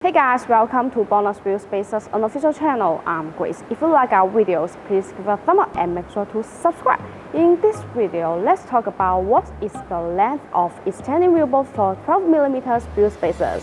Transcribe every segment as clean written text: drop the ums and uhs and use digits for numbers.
Hey guys, welcome to BONOSS Wheel Spaces unofficial channel. I'm Grace. If you like our videos, please give a thumb up and make sure to subscribe. In this video, let's talk about what is the length of extending wheel bolt for 12mm wheel spaces.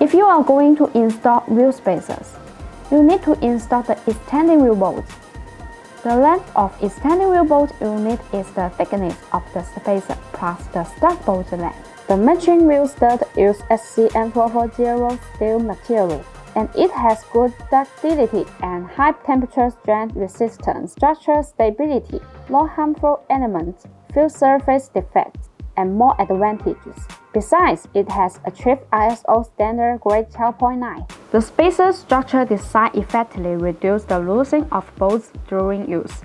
If you are going to install wheel spacers, you need to install the extending wheel bolts. The length of extending wheel bolt you need is the thickness of the spacer plus the stud bolt length. The matching wheel stud uses SCM440 steel material, and it has good ductility and high temperature strength resistance, structural stability, no harmful elements, few surface defects, and more advantages. Besides, it has achieved ISO standard grade 12.9. The spacer structure design effectively reduces the losing of bolts during use.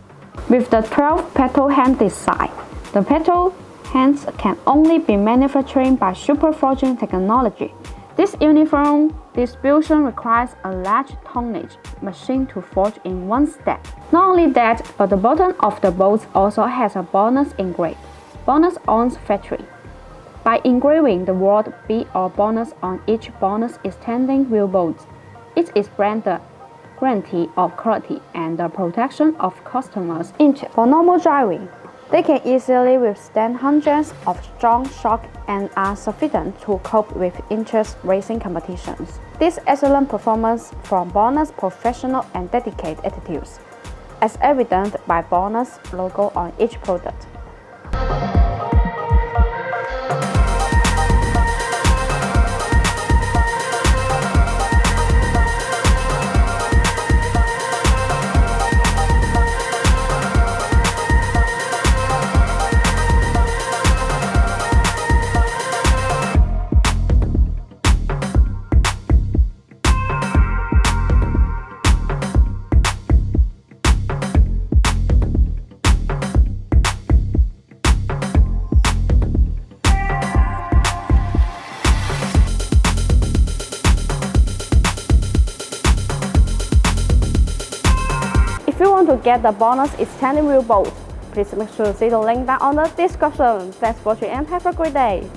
With the 12 petal hand design, the petal hands can only be manufactured by superforging technology. This uniform distribution requires a large tonnage machine to forge in one step. Not only that, but the bottom of the bolts also has a BONOSS engraving. BONOSS owns factory. By engraving the word B or BONOSS on each BONOSS extending wheel bolt, it is branded guarantee of quality and the protection of customers' interest. For normal driving, they can easily withstand hundreds of strong shocks and are sufficient to cope with intense racing competitions. This excellent performance from BONOSS professional and dedicated attitudes, as evident by BONOSS logo on each product. If you want to get the BONOSS extending wheel bolt, please make sure to see the link down on the description. Thanks for watching and have a great day.